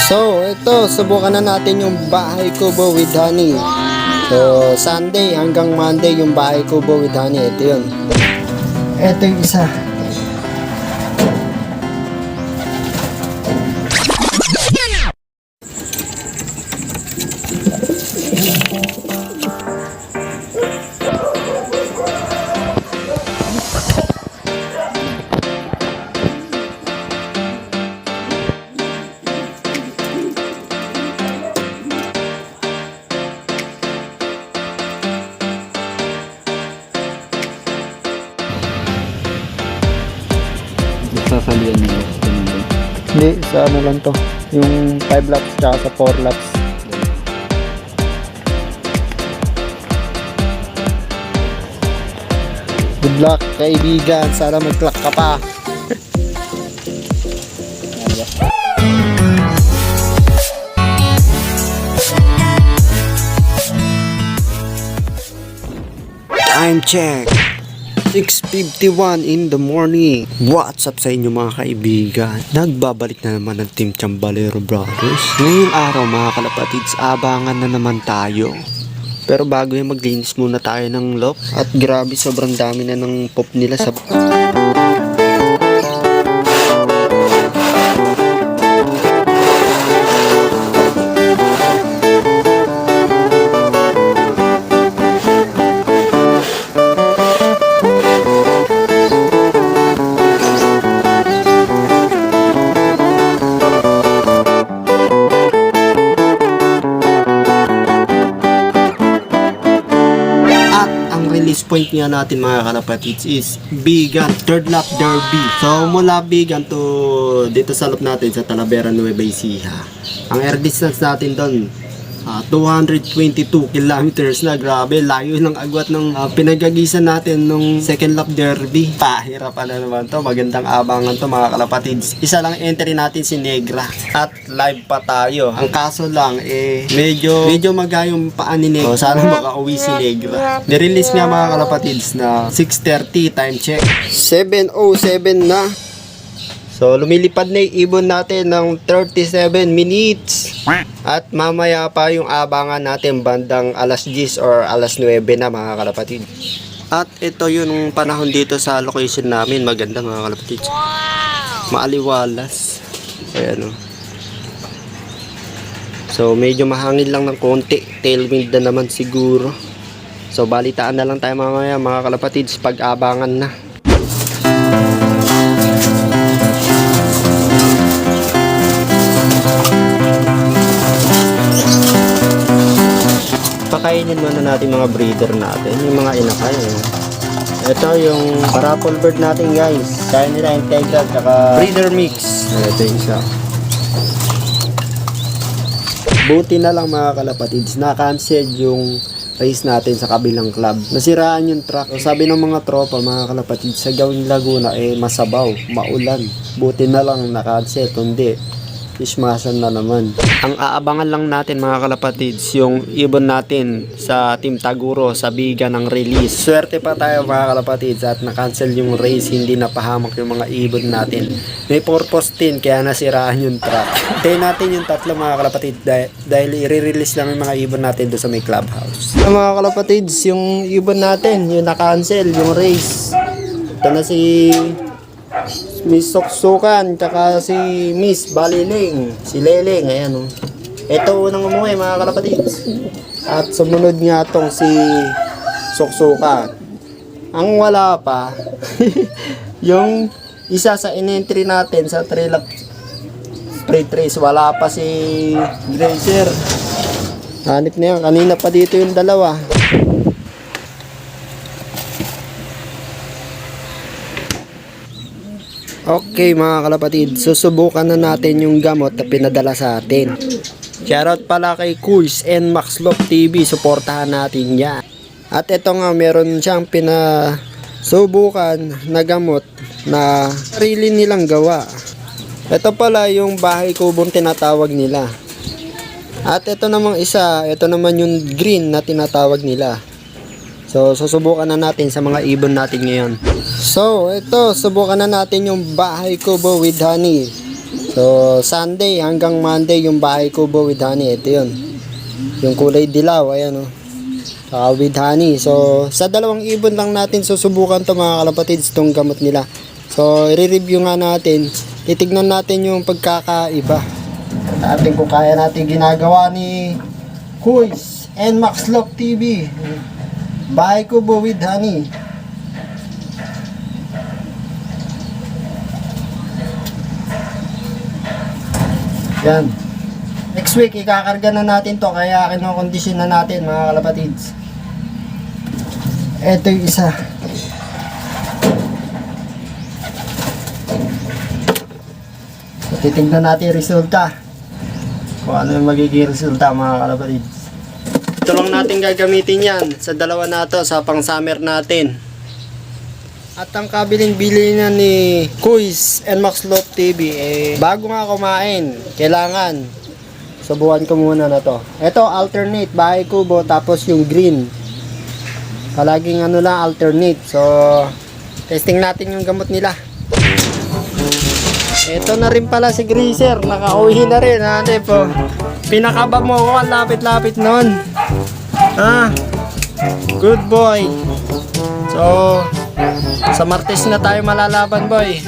So, ito, subukan na natin yung bahay kubo with honey. So, Sunday hanggang Monday yung bahay kubo with honey. Ito yun. Ito yung isa. Sasalian mo. Hindi, sa ano lang to. Yung 5 laps tsaka sa 4 laps. Good luck, kaibigan. Sana mag-clock ka pa. Time check. 6:51 in the morning. What's up sa inyo mga kaibigan? Nagbabalik na naman ang Team Chambalero Brothers. Ngayong araw mga kalapatids, abangan na naman tayo. Pero bago yan, maglinis muna tayo ng lock. At grabe, sobrang dami na ng pop nila sa... Release point nga natin mga kalapatids is Bigan third lap derby. So mula Bigan to dito sa loop natin sa Talavera, Nueva Ecija. Ang air distance natin doon 222 kilometers na. Grabe, layo ng agwat ng pinagagisan natin nung second lap derby. Pahirapan na naman to. Magandang abangan to mga kalapatids. Isa lang entry natin si Negra at live pa tayo. Ang kaso lang medyo magayong paan ni Negra. Sana makauwi si Negra. Nirelease nga mga kalapatids na 6:30 time check. 7:07 na. So, lumilipad na yung ibon natin ng 37 minutes. At mamaya pa yung abangan natin bandang alas 10 or alas 9 na mga kalapatid. At ito yung panahon dito sa location namin. Maganda mga kalapatid. Maaliwalas. Ayan o. So, medyo mahangin lang ng konti. Tailwind na naman siguro. So, balitaan na lang tayo mamaya mga kalapatids pag abangan na. Pakainin muna natin mga breeder natin, yung mga inakay. Ito yung parapol bird natin guys. Kaya nila integral tsaka breeder mix. Ito yung isa. Buti na lang mga kalapatids, na-cancel yung race natin sa kabilang club. Nasiraan yung truck. So, sabi ng mga tropa mga kalapatids, sa Gawing Laguna masabaw, maulan. Buti na lang na-cancel, kundi ismasan na naman. Ang aabangan lang natin mga kalapatids, yung ibon natin sa Team Taguro sa Bigan ng release. Swerte pa tayo mga kalapatids at na-cancel yung race, hindi napahamak yung mga ibon natin. May purpose din kaya nasiraan yung truck. Tayo natin yung tatlo mga kalapatids dahil i-release lang yung mga ibon natin doon sa may clubhouse. Mga kalapatids, yung ibon natin, yung na-cancel yung race. Ito na si Miss Soksukan, tsaka si Miss Baliling, si Leleng, ayan o. Ito unang umuwi mga kalapatids. At sumunod nga tong si Soksukan. Ang wala pa, yung isa sa in-entry natin sa 3 lap sprint race, wala pa si Grazer. Hanip na yan, kanina pa dito yung dalawa. Okay mga kalapatid, susubukan na natin yung gamot na pinadala sa atin. Shoutout pala kay Kurs and Maxlop TV, suportahan natin yan. At ito nga, meron siyang pinasubukan na gamot na sarili nilang gawa. Ito pala yung bahay kubong tinatawag nila. At ito namang isa, ito naman yung green na tinatawag nila. So, susubukan na natin sa mga ibon natin ngayon. So, ito, subukan na natin yung bahay kubo with honey. So, Sunday hanggang Monday yung bahay kubo with honey. Ito yun. Yung kulay dilaw, ayan o. With honey. So, sa dalawang ibon lang natin susubukan to mga kalapatids, itong gamot nila. So, i-review nga natin. Titignan natin yung pagkakaiba. Natin kung kaya natin ginagawa ni Kuis and Max Lock TV. Bahay kubo with honey. Yan. Next week, ikakarga na natin to. Kaya kinokondisyon na natin mga kalapatids. Ito yung isa. So, titignan natin yung resulta. Kung ano yung magiging resulta mga kalapatids. Ito lang natin gagamitin yan sa dalawa na to sa pang summer natin. At ang kabiling-bili na ni Kuis and Max Lock TV, bago nga kumain, kailangan subukan ko muna na to. Ito, alternate, bahay kubo, tapos yung green. Palaging ano lang, alternate. So, testing natin yung gamot nila. Ito na rin pala si Greaser, nakauwi na rin, ha, po. Pinakaba mo ko, ang lapit-lapit nun. Good boy. So, sa Martes na tayo malalaban, boy.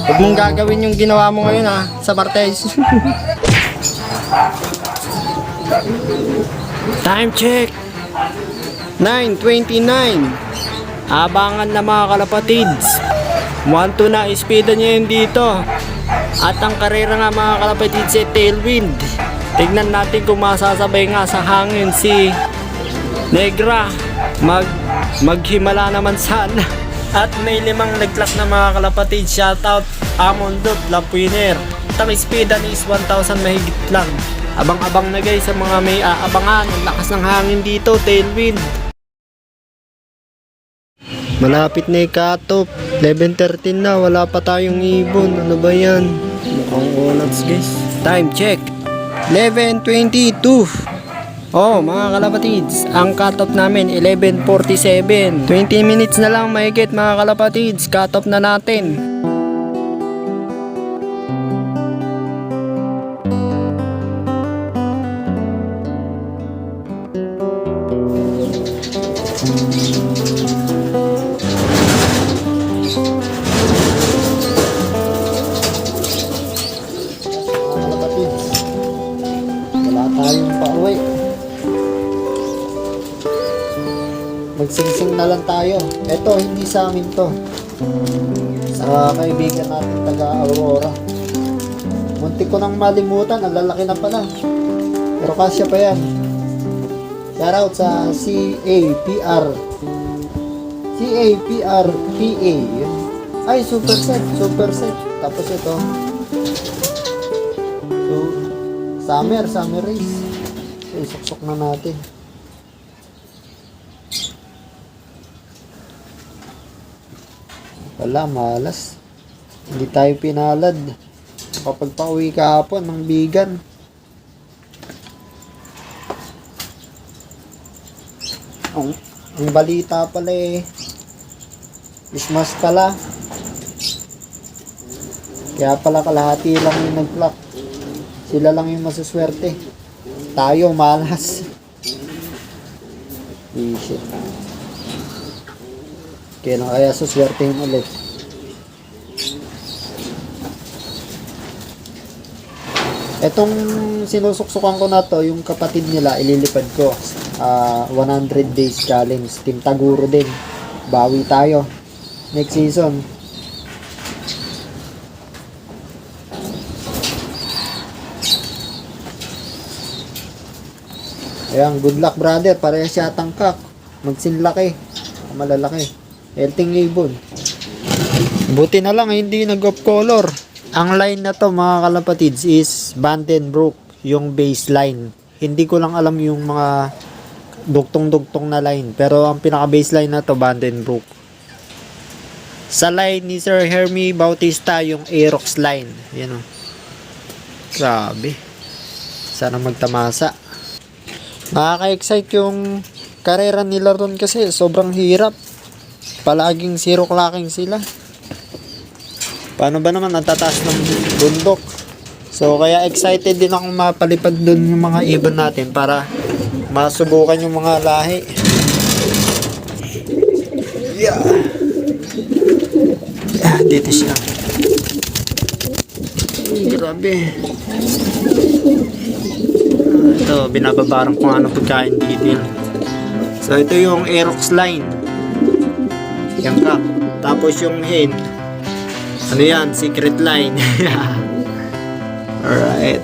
Huwag mong gagawin yung ginawa mo ngayon, ha, sa Martes. Time check 9:29. Abangan na mga kalapatids. 1-2 na speeda niya yun dito. At ang karera nga mga kalapatids ay tailwind. Tignan natin kung masasabay nga sa hangin si Negra. Maghimala naman sana. At may 5 naglock na mga kalapatids. Shoutout Amondot Lapuiner. Ang speeda ni is 1,000 mahigit lang. Abang-abang na guys sa mga may aabangan. Ang lakas ng hangin dito, tailwind. Malapit na i-cut-off. 11:13 na, wala pa tayong ibon. Ano ba yan? Mukhang onats guys. Time check 11:22. Oh mga kalapatids, ang cut-off namin 11:47. 20 minutes na lang mahigit mga kalapatids. Cut-off na natin. Tayong pauwi. Magsingsing na lang tayo. Ito, hindi sa amin to. Sa kaibigan natin taga Aurora. Muntik ko nang malimutan. Ang lalaki na pala. Pero kasya pa yan. Shoutout sa CAPR. CAPRPA. Ay, super set. Super set. Tapos ito. Summer race. So,isuksok na natin. Wala, malas. Hindi tayo pinalad. Kapag pauwi kahapon ng bigan. Ang balita pala Christmas pala. Kaya pala kalahati lang yung nag-clock. Sila lang yung masuswerte. Tayo, malas. Shit. Kaya na kaya suswertehin ulit. Etong sinusuksukan ko na to, yung kapatid nila, ililipad ko. 100 days challenge. Team Taguro din. Bawi tayo. Next season. Ayan, good luck brother. Parehas siya tangkak. Magsinlaki. Malalaki. Healthy ibon. Buti na lang hindi nag-off color. Ang line na to mga kalapatids is Vandenbroek. Yung baseline. Hindi ko lang alam yung mga dugtong-dugtong na line. Pero ang pinaka-baseline na to Vandenbroek. Sa line ni Sir Hermie Bautista yung Aerox line. Yan o. Grabe. Sana magtamasa. Nakaka-excite yung karera nila ron kasi sobrang hirap. Palaging zero clocking sila. Paano ba naman, ang tataas ng bundok. So, kaya excited din akong mapalipad dun yung mga ibon natin para masubukan yung mga lahi. Yeah. Dito siya. Grabe. Ito, binababarang kung ano pagkain dito. So, ito yung Aerox line. Yan ka. Tapos yung hen. Ano yan? Secret line. Alright.